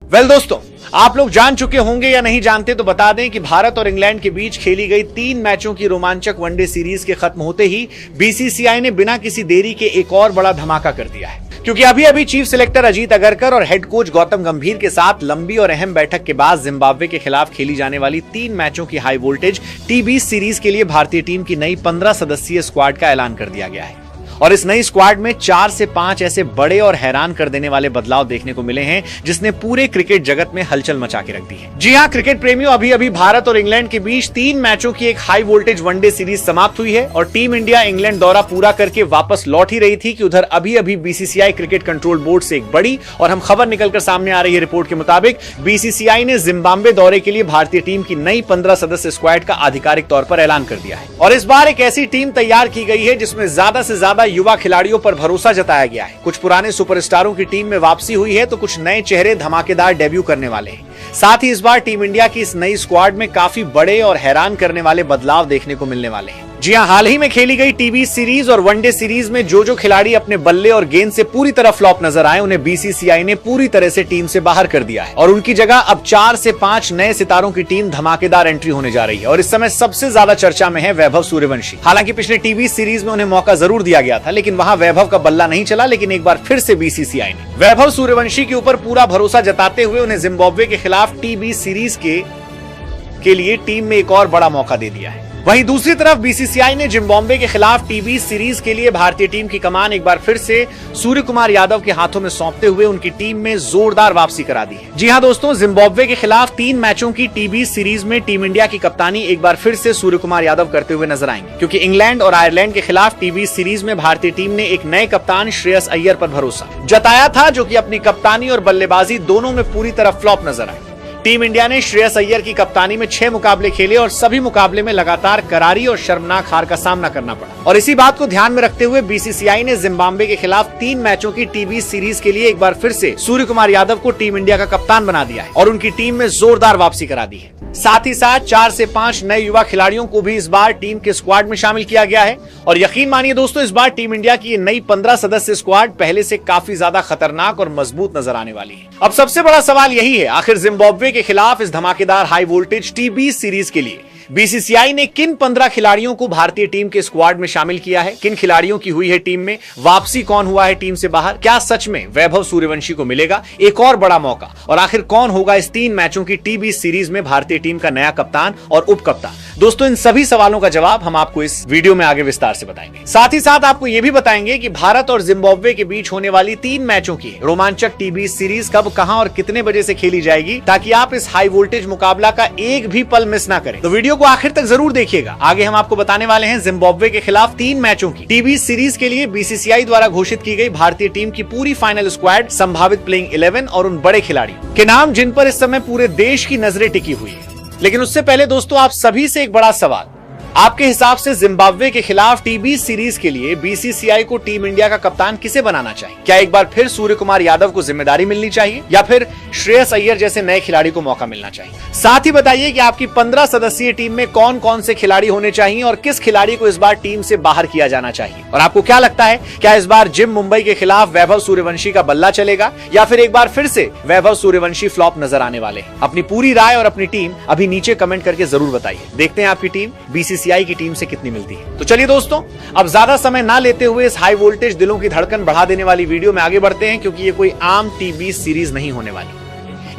दोस्तों, आप लोग जान चुके होंगे या नहीं जानते तो बता दें कि भारत और इंग्लैंड के बीच खेली गई 3 मैचों की रोमांचक वनडे सीरीज के खत्म होते ही बीसीसीआई ने बिना किसी देरी के एक और बड़ा धमाका कर दिया है। क्योंकि अभी अभी चीफ सिलेक्टर अजीत अगरकर और हेड कोच गौतम गंभीर के साथ लंबी और अहम बैठक के बाद जिम्बाब्वे के खिलाफ खेली जाने वाली 3 मैचों की हाई वोल्टेज टी20 सीरीज के लिए भारतीय टीम की नई 15 सदस्यीय स्क्वाड का ऐलान कर दिया गया है। और इस नई स्क्वाड में 4 से 5 ऐसे बड़े और हैरान कर देने वाले बदलाव देखने को मिले हैं जिसने पूरे क्रिकेट जगत में हलचल मचा के रख दी है। जी हां क्रिकेट प्रेमियों, अभी अभी भारत और इंग्लैंड के बीच 3 मैचों की एक हाई वोल्टेज वनडे सीरीज समाप्त हुई है और टीम इंडिया इंग्लैंड दौरा पूरा करके वापस लौट ही रही थी कि उधर अभी अभी बीसीसीआई क्रिकेट कंट्रोल बोर्ड से एक बड़ी और हम खबर निकलकर सामने आ रही है। रिपोर्ट के मुताबिक बीसीसीआई ने जिम्बाब्वे दौरे के लिए भारतीय टीम की नई 15 सदस्य स्क्वाड का आधिकारिक तौर पर ऐलान कर दिया है। और इस बार एक ऐसी टीम तैयार की गई है जिसमें ज्यादा से ज्यादा युवा खिलाड़ियों पर भरोसा जताया गया है। कुछ पुराने सुपरस्टारों की टीम में वापसी हुई है तो कुछ नए चेहरे धमाकेदार डेब्यू करने वाले हैं। साथ ही इस बार टीम इंडिया की इस नई स्क्वाड में काफी बड़े और हैरान करने वाले बदलाव देखने को मिलने वाले हैं। जी हां, हाल ही में खेली गई टी20 सीरीज और वनडे सीरीज में जो खिलाड़ी अपने बल्ले और गेंद से पूरी तरह फ्लॉप नजर आए उन्हें बीसीसीआई ने पूरी तरह से टीम से बाहर कर दिया है और उनकी जगह अब 4 से 5 नए सितारों की टीम धमाकेदार एंट्री होने जा रही है। और इस समय सबसे ज्यादा चर्चा में है वैभव सूर्यवंशी। हालांकि पिछले टी20 सीरीज में उन्हें मौका जरूर दिया गया था लेकिन वहां वैभव का बल्ला नहीं चला, लेकिन एक बार फिर से बीसीसीआई ने वैभव सूर्यवंशी के ऊपर पूरा भरोसा जताते हुए उन्हें जिम्बाब्वे के खिलाफ टी20 सीरीज के लिए टीम में एक और बड़ा मौका दे दिया है। वहीं दूसरी तरफ बीसीसीआई ने जिम्बाब्वे के खिलाफ टी20 सीरीज के लिए भारतीय टीम की कमान एक बार फिर से सूर्य कुमार यादव के हाथों में सौंपते हुए उनकी टीम में जोरदार वापसी करा दी है। जी हां दोस्तों, जिम्बाब्वे के खिलाफ 3 मैचों की टी20 सीरीज में टीम इंडिया की कप्तानी एक बार फिर से सूर्य कुमार यादव करते हुए नजर आएंगे, क्योंकि इंग्लैंड और आयरलैंड के खिलाफ टी20 सीरीज में भारतीय टीम ने एक नए कप्तान श्रेयस अय्यर पर भरोसा जताया था, जो कि अपनी कप्तानी और बल्लेबाजी दोनों में पूरी तरह फ्लॉप नजर आए। टीम इंडिया ने श्रेयस अय्यर की कप्तानी में 6 मुकाबले खेले और सभी मुकाबले में लगातार करारी और शर्मनाक हार का सामना करना पड़ा। और इसी बात को ध्यान में रखते हुए बीसीसीआई ने जिम्बाब्वे के खिलाफ 3 मैचों की टी20 सीरीज के लिए एक बार फिर से सूर्य कुमार यादव को टीम इंडिया का कप्तान बना दिया है और उनकी टीम में जोरदार वापसी करा दी है। साथ ही साथ 4 से 5 नए युवा खिलाड़ियों को भी इस बार टीम के स्क्वाड में शामिल किया गया है। और यकीन मानिए दोस्तों, इस बार टीम इंडिया की ये नई 15 सदस्य स्क्वाड पहले से काफी ज्यादा खतरनाक और मजबूत नजर आने वाली है। अब सबसे बड़ा सवाल यही है, आखिर जिम्बाब्वे के खिलाफ इस धमाकेदार हाई वोल्टेज टी20 सीरीज के लिए बीसीसीआई ने किन 15 खिलाड़ियों को भारतीय टीम के स्क्वाड में शामिल किया है, किन खिलाड़ियों की हुई है टीम में वापसी, कौन हुआ है टीम से बाहर, क्या सच में वैभव सूर्यवंशी को मिलेगा एक और बड़ा मौका, और आखिर कौन होगा इस 3 मैचों की टी20 सीरीज में भारतीय टीम का नया कप्तान और उप कप्तान। दोस्तों, इन सभी सवालों का जवाब हम आपको इस वीडियो में आगे विस्तार से बताएंगे। साथ ही साथ आपको यह भी बताएंगे कि भारत और जिम्बाब्वे के बीच होने वाली 3 मैचों की रोमांचक टी20 सीरीज कब, कहां और कितने बजे से खेली जाएगी, ताकि आप इस हाई वोल्टेज मुकाबला का एक भी पल मिस ना करें। तो वीडियो को आखिर तक जरूर देखिएगा। आगे हम आपको बताने वाले हैं जिम्बाब्वे के खिलाफ 3 मैचों की टी20 सीरीज के लिए बीसीसीआई द्वारा घोषित की गई भारतीय टीम की पूरी फाइनल स्क्वाड, संभावित प्लेइंग 11 और उन बड़े खिलाड़ियों के नाम जिन पर इस समय पूरे देश की नजरें टिकी हुई है। लेकिन उससे पहले दोस्तों, आप सभी से एक बड़ा सवाल, आपके हिसाब से जिम्बाब्वे के खिलाफ टी20 सीरीज के लिए बीसीसीआई को टीम इंडिया का कप्तान किसे बनाना चाहिए? क्या एक बार फिर सूर्य कुमार यादव को जिम्मेदारी मिलनी चाहिए या फिर श्रेयस अय्यर जैसे नए खिलाड़ी को मौका मिलना चाहिए? साथ ही बताइए कि आपकी 15 सदस्यीय टीम में कौन कौन से खिलाड़ी होने चाहिए और किस खिलाड़ी को इस बार टीम से बाहर किया जाना चाहिए? और आपको क्या लगता है, क्या इस बार जिम मुंबई के खिलाफ वैभव सूर्यवंशी का बल्ला चलेगा या फिर एक बार फिर से वैभव सूर्यवंशी फ्लॉप नजर आने वाले हैं? अपनी पूरी राय और अपनी टीम अभी नीचे कमेंट करके जरूर बताइए। देखते हैं आपकी टीम बीसीसीआई की टीम से कितनी मिलती है। तो चलिए दोस्तों, अब ज्यादा समय ना लेते हुए इस हाई वोल्टेज दिलों की धड़कन बढ़ा देने वाली वीडियो में आगे बढ़ते हैं, क्योंकि ये कोई आम टी20 सीरीज नहीं होने वाली।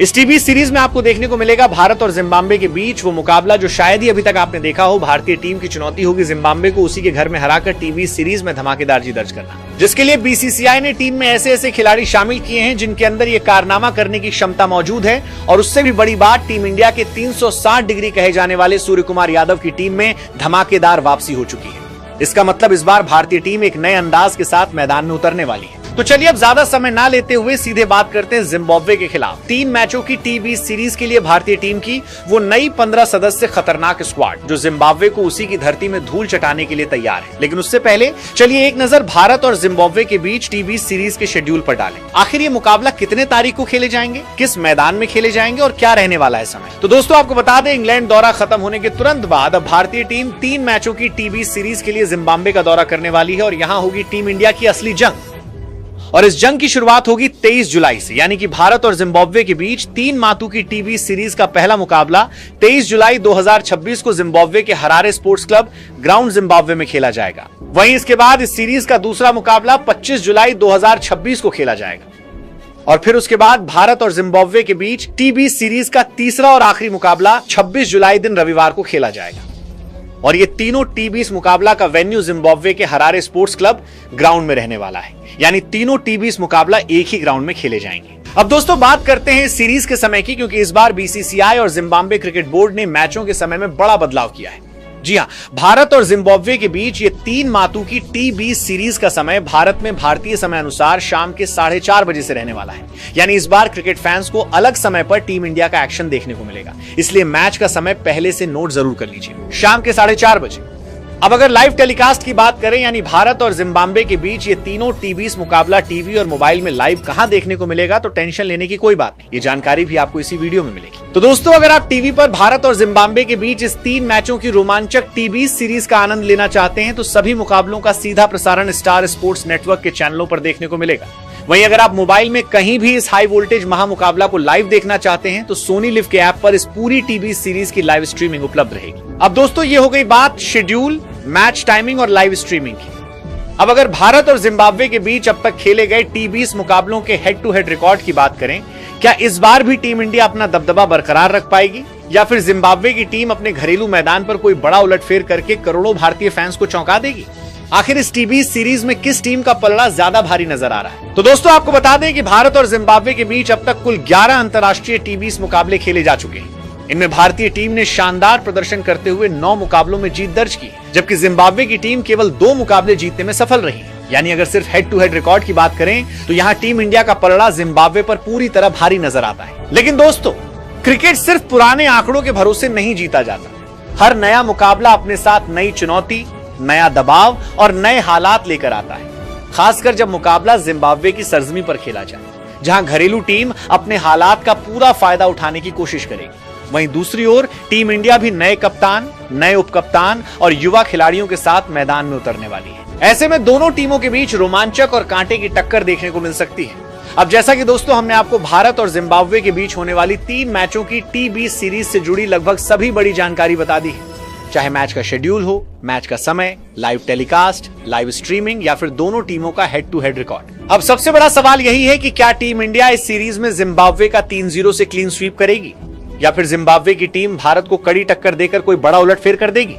इस टी20 सीरीज में आपको देखने को मिलेगा भारत और जिम्बाब्वे के बीच वो मुकाबला जो शायद ही अभी तक आपने देखा हो। भारतीय टीम की चुनौती होगी जिम्बाब्वे को उसी के घर में हराकर टी20 सीरीज में धमाकेदार जीत दर्ज करना, जिसके लिए बीसीसीआई ने टीम में ऐसे ऐसे खिलाड़ी शामिल किए हैं जिनके अंदर ये कारनामा करने की क्षमता मौजूद है। और उससे भी बड़ी बात, टीम इंडिया के 360 डिग्री कहे जाने वाले सूर्य कुमार यादव की टीम में धमाकेदार वापसी हो चुकी है। इसका मतलब इस बार भारतीय टीम एक नए अंदाज के साथ मैदान में उतरने वाली है। तो चलिए अब ज्यादा समय ना लेते हुए सीधे बात करते हैं जिम्बाब्वे के खिलाफ 3 मैचों की टी20 सीरीज के लिए भारतीय टीम की वो नई 15 सदस्य खतरनाक स्क्वाड, जो जिम्बाब्वे को उसी की धरती में धूल चटाने के लिए तैयार है। लेकिन उससे पहले चलिए एक नजर भारत और जिम्बाब्वे के बीच टी20 सीरीज के शेड्यूल पर डालें। आखिर ये मुकाबला कितने तारीख को खेले जाएंगे, किस मैदान में खेले जाएंगे और क्या रहने वाला है समय? तो दोस्तों, आपको बता दें, इंग्लैंड दौरा खत्म होने के तुरंत बाद अब भारतीय टीम 3 मैचों की टी20 सीरीज के लिए जिम्बाब्वे का दौरा करने वाली है और यहाँ होगी टीम इंडिया की असली जंग। और इस जंग की शुरुआत होगी 23 जुलाई से, यानी कि भारत और जिम्बाब्वे के बीच 3 मातू की टी20 सीरीज का पहला मुकाबला 23 जुलाई 2026 को जिम्बाब्वे के Harare sports club ground Zimbabwe में खेला जाएगा। वहीं इसके बाद इस सीरीज का दूसरा मुकाबला 25 जुलाई 2026 को खेला जाएगा और फिर उसके बाद भारत और जिम्बाब्वे के बीच टी20 सीरीज का तीसरा और आखिरी मुकाबला 26 जुलाई दिन रविवार को खेला जाएगा और ये तीनों टी20 मुकाबला का वेन्यू जिम्बाब्वे के हरारे स्पोर्ट्स क्लब ग्राउंड में रहने वाला है, यानी तीनों टी20 मुकाबला एक ही ग्राउंड में खेले जाएंगे। अब दोस्तों बात करते हैं सीरीज के समय की, क्योंकि इस बार बीसीसीआई और जिम्बाब्वे क्रिकेट बोर्ड ने मैचों के समय में बड़ा बदलाव किया है। जी हां, भारत और जिम्बाब्वे के बीच ये 3 मातू की टी20 सीरीज का समय भारत में भारतीय समय अनुसार शाम के 4:30 बजे से रहने वाला है, यानी इस बार क्रिकेट फैंस को अलग समय पर टीम इंडिया का एक्शन देखने को मिलेगा। इसलिए मैच का समय पहले से नोट जरूर कर लीजिए, शाम के 4:30 बजे। अब अगर लाइव टेलीकास्ट की बात करें, यानी भारत और जिम्बाब्वे के बीच ये तीनों टी20 मुकाबला टीवी और मोबाइल में लाइव कहां देखने को मिलेगा, तो टेंशन लेने की कोई बात नहीं, ये जानकारी भी आपको इसी वीडियो में मिलेगी। तो दोस्तों अगर आप टीवी पर भारत और जिम्बाब्वे के बीच इस 3 मैचों की रोमांचक टी20 सीरीज का आनंद लेना चाहते हैं तो सभी मुकाबलों का सीधा प्रसारण स्टार स्पोर्ट्स नेटवर्क के चैनलों पर देखने को मिलेगा। वहीं अगर आप मोबाइल में कहीं भी इस हाई वोल्टेज महामुकाबला को लाइव देखना चाहते हैं तो सोनी लिव के ऐप पर इस पूरी टी20 सीरीज की लाइव स्ट्रीमिंग उपलब्ध रहेगी। अब दोस्तों ये हो गई बात शेड्यूल, मैच टाइमिंग और लाइव स्ट्रीमिंग की। अब अगर भारत और जिम्बाब्वे के बीच अब तक खेले गए टी20 मुकाबलों के हेड टू हेड रिकॉर्ड की बात करें, क्या इस बार भी टीम इंडिया अपना दबदबा बरकरार रख पाएगी या फिर जिम्बाब्वे की टीम अपने घरेलू मैदान पर कोई बड़ा उलटफेर करके करोड़ों भारतीय फैंस को चौंका देगी? आखिर इस टी20 सीरीज में किस टीम का पलड़ा ज्यादा भारी नजर आ रहा है? तो दोस्तों आपको बता दें कि भारत और जिम्बाब्वे के बीच अब तक कुल 11 अंतर्राष्ट्रीय टी20 मुकाबले खेले जा चुके हैं। इनमें भारतीय टीम ने शानदार प्रदर्शन करते हुए 9 मुकाबलों में जीत दर्ज की, जबकि जिम्बाब्वे की टीम केवल 2 मुकाबले जीतने में सफल रही। यानी अगर सिर्फ हेड टू हेड रिकॉर्ड की बात करें तो यहाँ टीम इंडिया का पलड़ा जिम्बाब्वे पर पूरी तरह भारी नजर आता है। लेकिन दोस्तों क्रिकेट सिर्फ पुराने आंकड़ों के भरोसे नहीं जीता जाता। हर नया मुकाबला अपने साथ नई चुनौती, नया दबाव और नए हालात लेकर आता है, खासकर जब मुकाबला जिम्बाब्वे की सरजमी पर खेला जाए, जहां घरेलू टीम अपने हालात का पूरा फायदा उठाने की कोशिश करेगी। वहीं दूसरी ओर टीम इंडिया भी नए कप्तान, नए उपकप्तान और युवा खिलाड़ियों के साथ मैदान में उतरने वाली है। ऐसे में दोनों टीमों के बीच रोमांचक और कांटे की टक्कर देखने को मिल सकती है। अब जैसा कि दोस्तों हमने आपको भारत और जिम्बाब्वे के बीच होने वाली 3 मैचों की टी20 सीरीज से जुड़ी लगभग सभी बड़ी जानकारी बता दी है, चाहे मैच का शेड्यूल हो, मैच का समय, लाइव टेलीकास्ट, लाइव स्ट्रीमिंग या फिर दोनों टीमों का हेड टू हेड रिकॉर्ड। अब सबसे बड़ा सवाल यही है कि क्या टीम इंडिया इस सीरीज में जिम्बाब्वे का 3-0 से क्लीन स्वीप करेगी या फिर जिम्बाब्वे की टीम भारत को कड़ी टक्कर देकर कोई बड़ा उलटफेर कर देगी?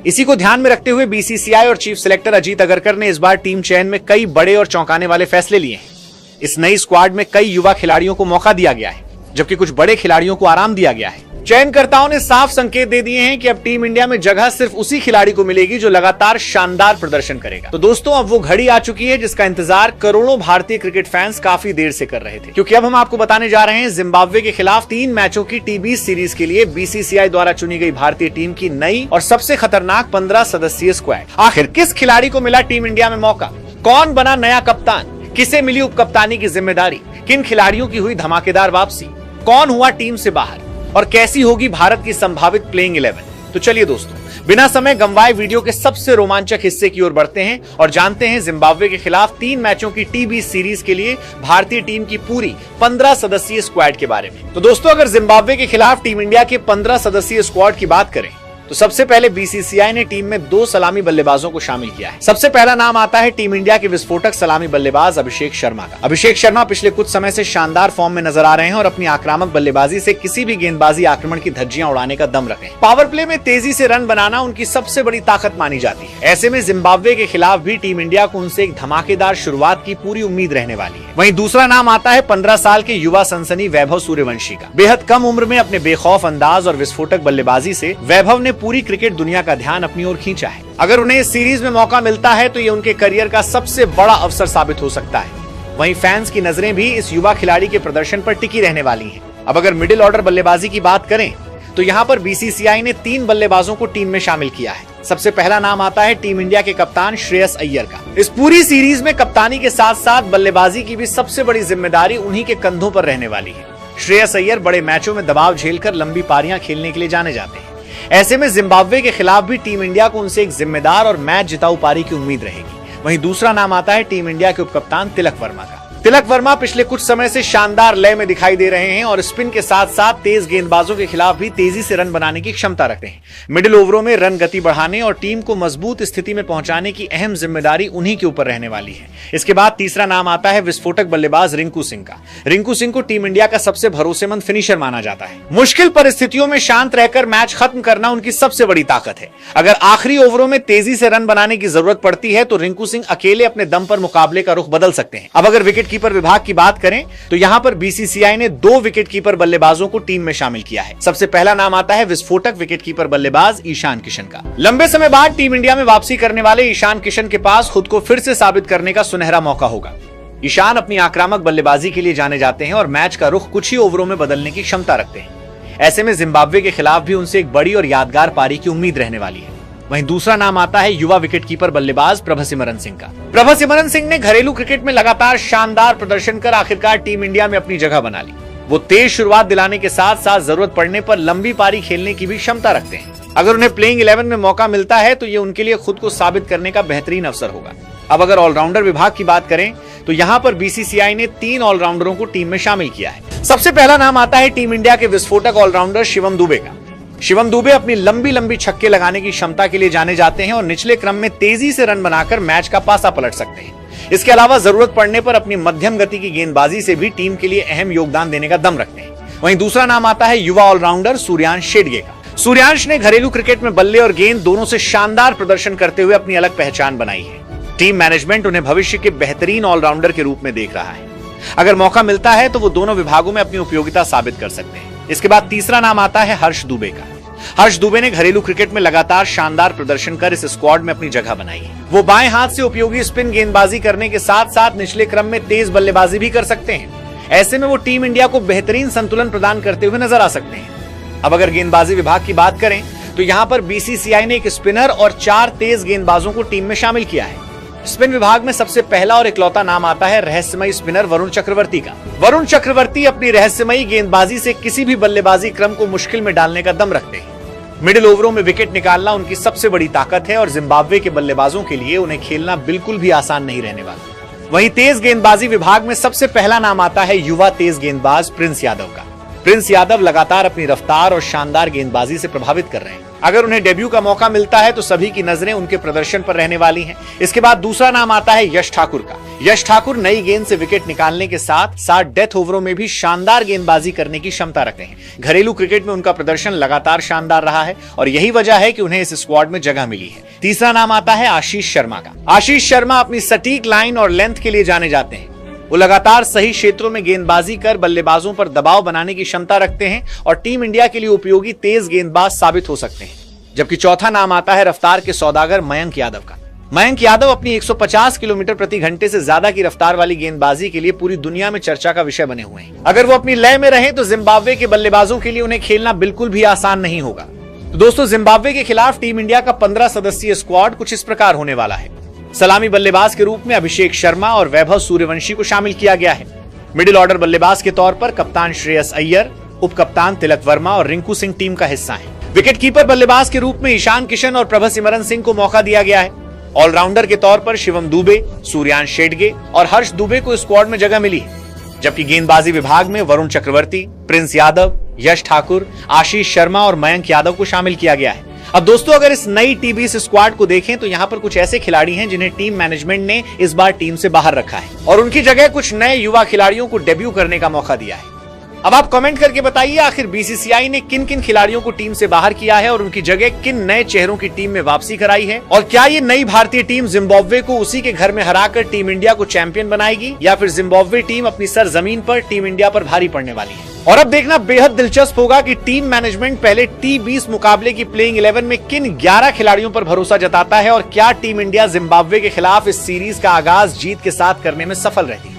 इसी को ध्यान में रखते हुए बीसीसीआई और चीफ सिलेक्टर अजीत अगरकर ने इस बार टीम चयन में कई बड़े और चौंकाने वाले फैसले लिए हैं। इस नई स्क्वाड में कई युवा खिलाड़ियों को मौका दिया गया है, जबकि कुछ बड़े खिलाड़ियों को आराम दिया गया है। चयनकर्ताओं ने साफ संकेत दे दिए हैं कि अब टीम इंडिया में जगह सिर्फ उसी खिलाड़ी को मिलेगी जो लगातार शानदार प्रदर्शन करेगा। तो दोस्तों अब वो घड़ी आ चुकी है जिसका इंतजार करोड़ों भारतीय क्रिकेट फैंस काफी देर से कर रहे थे, क्योंकि अब हम आपको बताने जा रहे हैं जिम्बाब्वे के खिलाफ 3 मैचों की टी20 सीरीज के लिए बीसीसीआई द्वारा चुनी गई भारतीय टीम की नई और सबसे खतरनाक 15 सदस्यीय स्क्वाड। आखिर किस खिलाड़ी को मिला टीम इंडिया में मौका? कौन बना नया कप्तान? किसे मिली उपकप्तानी की जिम्मेदारी? किन खिलाड़ियों की हुई धमाकेदार वापसी? कौन हुआ टीम से बाहर और कैसी होगी भारत की संभावित प्लेइंग 11? तो चलिए दोस्तों बिना समय गंवाए वीडियो के सबसे रोमांचक हिस्से की ओर बढ़ते हैं और जानते हैं जिम्बाब्वे के खिलाफ 3 मैचों की टी20 सीरीज के लिए भारतीय टीम की पूरी 15 सदस्यीय स्क्वाड के बारे में। तो दोस्तों अगर जिम्बाब्वे के खिलाफ टीम इंडिया के 15 सदस्यीय स्क्वाड की बात करें तो सबसे पहले बीसीसीआई ने टीम में 2 सलामी बल्लेबाजों को शामिल किया है। सबसे पहला नाम आता है टीम इंडिया के विस्फोटक सलामी बल्लेबाज अभिषेक शर्मा का। अभिषेक शर्मा पिछले कुछ समय से शानदार फॉर्म में नजर आ रहे हैं और अपनी आक्रामक बल्लेबाजी से किसी भी गेंदबाजी आक्रमण की धज्जियां उड़ाने का दम रखे हैं। पावर प्ले में तेजी से रन बनाना उनकी सबसे बड़ी ताकत मानी जाती है। ऐसे में जिम्बाब्वे के खिलाफ भी टीम इंडिया को उनसे एक धमाकेदार शुरुआत की पूरी उम्मीद रहने वाली है। वहीं दूसरा नाम आता है 15 साल के युवा सनसनी वैभव सूर्यवंशी का। बेहद कम उम्र में अपने बेखौफ अंदाज और विस्फोटक बल्लेबाजी से वैभव ने पूरी क्रिकेट दुनिया का ध्यान अपनी ओर खींचा है। अगर उन्हें इस सीरीज में मौका मिलता है तो ये उनके करियर का सबसे बड़ा अवसर साबित हो सकता है। वहीं फैंस की नजरें भी इस युवा खिलाड़ी के प्रदर्शन पर टिकी रहने वाली हैं। अब अगर मिडिल ऑर्डर बल्लेबाजी की बात करें तो यहाँ पर बीसीसीआई ने 3 बल्लेबाजों को टीम में शामिल किया है। सबसे पहला नाम आता है टीम इंडिया के कप्तान श्रेयस अय्यर का। इस पूरी सीरीज में कप्तानी के साथ साथ बल्लेबाजी की भी सबसे बड़ी जिम्मेदारी उन्हीं के कंधों पर रहने वाली है। श्रेयस अय्यर बड़े मैचों में दबाव झेलकर लंबी पारियां खेलने के लिए जाने जाते हैं। ऐसे में जिम्बाब्वे के खिलाफ भी टीम इंडिया को उनसे एक जिम्मेदार और मैच जिताऊ पारी की उम्मीद रहेगी। वहीं दूसरा नाम आता है टीम इंडिया के उपकप्तान तिलक वर्मा का। तिलक वर्मा पिछले कुछ समय से शानदार लय में दिखाई दे रहे हैं और स्पिन के साथ साथ तेज गेंदबाजों के खिलाफ भी तेजी से रन बनाने की क्षमता रखते हैं। मिडिल ओवरों में रन गति बढ़ाने और टीम को मजबूत स्थिति में पहुंचाने की अहम जिम्मेदारी उन्हीं के ऊपर रहने वाली है। इसके बाद तीसरा नाम आता है विस्फोटक बल्लेबाज रिंकू सिंह का। रिंकू सिंह को टीम इंडिया का सबसे भरोसेमंद फिनिशर माना जाता है। मुश्किल परिस्थितियों में शांत रहकर मैच खत्म करना उनकी सबसे बड़ी ताकत है। अगर आखिरी ओवरों में तेजी से रन बनाने की जरूरत पड़ती है तो रिंकू सिंह अकेले अपने दम पर मुकाबले का रुख बदल सकते हैं। अब अगर विकेटकीपर विभाग की बात करें तो यहां पर बीसीसीआई ने 2 विकेटकीपर बल्लेबाजों को टीम में शामिल किया है। सबसे पहला नाम आता है विस्फोटक विकेटकीपर बल्लेबाज ईशान किशन का। लंबे समय बाद टीम इंडिया में वापसी करने वाले ईशान किशन के पास खुद को फिर से साबित करने का सुनहरा मौका होगा। ईशान अपनी आक्रामक बल्लेबाजी के लिए जाने जाते हैं और मैच का रुख कुछ ही ओवरों में बदलने की क्षमता रखते हैं। ऐसे में जिम्बाब्वे के खिलाफ भी उनसे एक बड़ी और यादगार पारी की उम्मीद रहने वाली है। वहीं दूसरा नाम आता है युवा विकेटकीपर बल्लेबाज प्रभसिमरन सिंह का। प्रभसिमरन सिंह ने घरेलू क्रिकेट में लगातार शानदार प्रदर्शन कर आखिरकार टीम इंडिया में अपनी जगह बना ली। वो तेज शुरुआत दिलाने के साथ साथ जरूरत पड़ने पर लंबी पारी खेलने की भी क्षमता रखते हैं। अगर उन्हें प्लेइंग 11 में मौका मिलता है तो ये उनके लिए खुद को साबित करने का बेहतरीन अवसर होगा। अब अगर ऑलराउंडर विभाग की बात करें तो यहाँ पर बीसीसीआई ने 3 ऑलराउंडरों को टीम में शामिल किया है। सबसे पहला नाम आता है टीम इंडिया के विस्फोटक ऑलराउंडर शिवम दुबे का। शिवम दुबे अपनी लंबी लंबी छक्के लगाने की क्षमता के लिए जाने जाते हैं और निचले क्रम में तेजी से रन बनाकर मैच का पासा पलट सकते हैं। इसके अलावा जरूरत पड़ने पर अपनी मध्यम गति की गेंदबाजी से भी टीम के लिए अहम योगदान देने का दम रखते हैं। वहीं दूसरा नाम आता है युवा ऑलराउंडर सूर्यांश शेडगे का। सूर्यांश ने घरेलू क्रिकेट में बल्ले और गेंद दोनों से शानदार प्रदर्शन करते हुए अपनी अलग पहचान बनाई है। टीम मैनेजमेंट उन्हें भविष्य के बेहतरीन ऑलराउंडर के रूप में देख रहा है। अगर मौका मिलता है तो वो दोनों विभागों में अपनी उपयोगिता साबित कर सकते हैं। इसके बाद तीसरा नाम आता है हर्ष दुबे का। हर्ष दुबे ने घरेलू क्रिकेट में लगातार शानदार प्रदर्शन कर इस स्क्वाड में अपनी जगह बनाई है। वो बाएं हाथ से उपयोगी स्पिन गेंदबाजी करने के साथ साथ निचले क्रम में तेज बल्लेबाजी भी कर सकते हैं। ऐसे में वो टीम इंडिया को बेहतरीन संतुलन प्रदान करते हुए नजर आ सकते हैं। अब अगर गेंदबाजी विभाग की बात करें तो यहाँ पर बीसीसीआई ने एक स्पिनर और 4 तेज गेंदबाजों को टीम में शामिल किया है। स्पिन विभाग में सबसे पहला और इकलौता नाम आता है रहस्यमयी स्पिनर वरुण चक्रवर्ती का। वरुण चक्रवर्ती अपनी रहस्यमयी गेंदबाजी से किसी भी बल्लेबाजी क्रम को मुश्किल में डालने का दम रखते हैं। मिडिल ओवरों में विकेट निकालना उनकी सबसे बड़ी ताकत है और जिम्बाब्वे के बल्लेबाजों के लिए उन्हें खेलना बिल्कुल भी आसान नहीं रहने वाला। वहीं तेज गेंदबाजी विभाग में सबसे पहला नाम आता है युवा तेज गेंदबाज प्रिंस यादव का। प्रिंस यादव लगातार अपनी रफ्तार और शानदार गेंदबाजी से प्रभावित कर रहे हैं। अगर उन्हें डेब्यू का मौका मिलता है तो सभी की नजरें उनके प्रदर्शन पर रहने वाली हैं। इसके बाद दूसरा नाम आता है यश ठाकुर का। यश ठाकुर नई गेंद से विकेट निकालने के साथ साथ डेथ ओवरों में भी शानदार गेंदबाजी करने की क्षमता रखते हैं। घरेलू क्रिकेट में उनका प्रदर्शन लगातार शानदार रहा है और यही वजह है कि उन्हें इस स्क्वाड में जगह मिली है। तीसरा नाम आता है आशीष शर्मा का। आशीष शर्मा अपनी सटीक लाइन और लेंथ के लिए जाने जाते हैं। वो लगातार सही क्षेत्रों में गेंदबाजी कर बल्लेबाजों पर दबाव बनाने की क्षमता रखते हैं और टीम इंडिया के लिए उपयोगी तेज गेंदबाज साबित हो सकते हैं। जबकि चौथा नाम आता है रफ्तार के सौदागर मयंक यादव का। मयंक यादव अपनी 150 किलोमीटर प्रति घंटे से ज्यादा की रफ्तार वाली गेंदबाजी के लिए पूरी दुनिया में चर्चा का विषय बने हुए हैं। अगर वो अपनी लय में रहें तो जिम्बाब्वे के बल्लेबाजों के लिए उन्हें खेलना बिल्कुल भी आसान नहीं होगा। तो दोस्तों, जिम्बाब्वे के खिलाफ टीम इंडिया का 15 सदस्यीय स्क्वाड कुछ इस प्रकार होने वाला है। सलामी बल्लेबाज के रूप में अभिषेक शर्मा और वैभव सूर्यवंशी को शामिल किया गया है। मिडिल ऑर्डर बल्लेबाज के तौर पर कप्तान श्रेयस अय्यर, उप कप्तान तिलक वर्मा और रिंकू सिंह टीम का हिस्सा है। विकेटकीपर बल्लेबाज के रूप में ईशान किशन और प्रभसिमरन सिंह को मौका दिया गया है। ऑलराउंडर के तौर पर शिवम दुबे, सूर्यांश शेडगे और हर्ष दुबे को स्क्वाड में जगह मिली है। जबकि गेंदबाजी विभाग में वरुण चक्रवर्ती, प्रिंस यादव, यश ठाकुर, आशीष शर्मा और मयंक यादव को शामिल किया गया है। अब दोस्तों, अगर इस नई टी20 स्क्वाड को देखें तो यहाँ पर कुछ ऐसे खिलाड़ी हैं जिन्हें टीम मैनेजमेंट ने इस बार टीम से बाहर रखा है और उनकी जगह कुछ नए युवा खिलाड़ियों को डेब्यू करने का मौका दिया है। अब आप कमेंट करके बताइए, आखिर बीसीसीआई ने किन किन खिलाड़ियों को टीम से बाहर किया है और उनकी जगह किन नए चेहरों की टीम में वापसी कराई है, और क्या ये नई भारतीय टीम जिम्बाब्वे को उसी के घर में हराकर टीम इंडिया को चैंपियन बनाएगी या फिर जिम्बाब्वे टीम अपनी सरजमीन पर टीम इंडिया पर भारी पड़ने वाली है। और अब देखना बेहद दिलचस्प होगा कि टीम मैनेजमेंट पहले T20 मुकाबले की प्लेइंग 11 में किन 11 खिलाड़ियों पर भरोसा जताता है और क्या टीम इंडिया जिम्बाब्वे के खिलाफ इस सीरीज का आगाज जीत के साथ करने में सफल रहती है।